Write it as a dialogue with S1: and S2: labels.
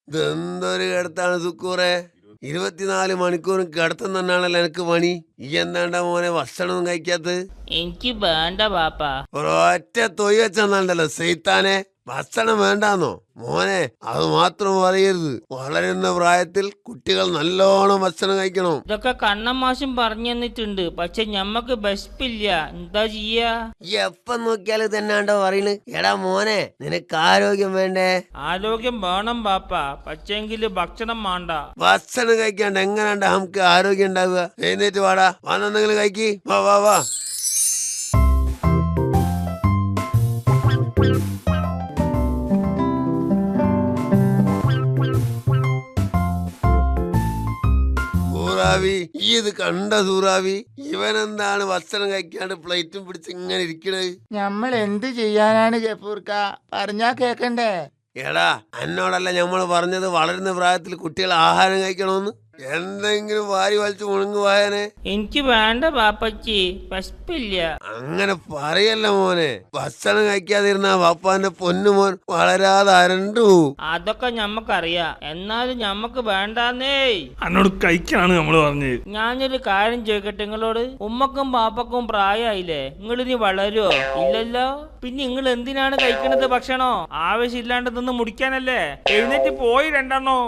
S1: ഇതെന്തൊരു കിടത്താണ് സുക്കൂറെ. 24 മണിക്കൂറും കിടത്തം തന്നെയാണല്ലോ എനിക്ക് പണി. ഈ എന്താണ്ടാ മോനെ ഭക്ഷണമൊന്നും കഴിക്കാത്തത്?
S2: എനിക്ക് വേണ്ട പാപ്പ.
S1: ഒരൊറ്റ തൊയ് വെച്ചെന്നാണ്ടല്ലോ സെയ്ത്താനെ. ഭക്ഷണം വേണ്ടാന്നോ മോനെ? അത് മാത്രം പറയരുത്. വളരുന്ന പ്രായത്തിൽ കുട്ടികൾ നല്ലോണം ഭക്ഷണം കഴിക്കണം.
S2: ഇതൊക്കെ കണ്ണൻ മാഷും പറഞ്ഞു തന്നിട്ടുണ്ട്. പക്ഷെ ഞമ്മക്ക് ബെസ്പില്ല. എന്താ ചെയ്യാ?
S1: ഈ എപ്പം നോക്കിയാലും തന്നെയാണ്ടോ പറയണ്. എടാ മോനെ, നിനക്ക് ആരോഗ്യം വേണ്ടേ?
S2: ആരോഗ്യം വേണം പാപ്പ, പക്ഷെങ്കില് ഭക്ഷണം വേണ്ട.
S1: ഭക്ഷണം കഴിക്കാണ്ട് എങ്ങനെയാണ്ട് നമുക്ക് ആരോഗ്യം ഉണ്ടാവുക? എഴുന്നേറ്റ് വാടാ, വന്നെന്തെങ്കിലും കഴിക്ക്. വാ വാ വാ. സൂറാവി, ഈ ഇത് കണ്ട സൂറാവി? ഇവനെന്താണ് ഭക്ഷണം കഴിക്കാണ്ട് പ്ലേറ്റും പിടിച്ച് ഇങ്ങനെ ഇരിക്കണത്?
S3: നമ്മൾ എന്ത് ചെയ്യാനാണ് ഗഫൂർക്ക? പറഞ്ഞാ കേക്കണ്ടേ?
S1: എടാ, എന്നോടല്ല ഞമ്മള് പറഞ്ഞത് വളരുന്ന പ്രായത്തിൽ കുട്ടികൾ ആഹാരം കഴിക്കണമെന്ന്? എന്തെങ്കിലും വാരി വലിച്ചു മുണുങ്ങുവായനെ.
S2: എനിക്ക് വേണ്ട പാപ്പച്ചി, ബെസ്പില്ല.
S1: അങ്ങനെ പറയല്ല മോനെ. ഭക്ഷണം കഴിക്കാതിരുന്ന പാപ്പാന്റെ പൊന്നുമോൻ വളരാതെ അരണ്ടു.
S2: അതൊക്കെ ഞമ്മക്കറിയാം, എന്നാലും ഞമ്മക്ക് വേണ്ടാന്നേ.
S4: എന്നോട് കഴിക്കാണ് നമ്മള് പറഞ്ഞത്.
S2: ഞാനൊരു കാര്യം ചോദിക്കട്ടെ നിങ്ങളോട്? ഉമ്മക്കും പാപ്പക്കും പ്രായമായില്ലേ? നിങ്ങൾ ഇനി വളരുവോ? ഇല്ലല്ലോ. പിന്നെ നിങ്ങൾ എന്തിനാണ് കഴിക്കണത് ഭക്ഷണോ? ആവശ്യമില്ലാണ്ട് നിന്ന് മുടിക്കാനല്ലേ? എഴുന്നേറ്റ് പോയി രണ്ടെണ്ണോ.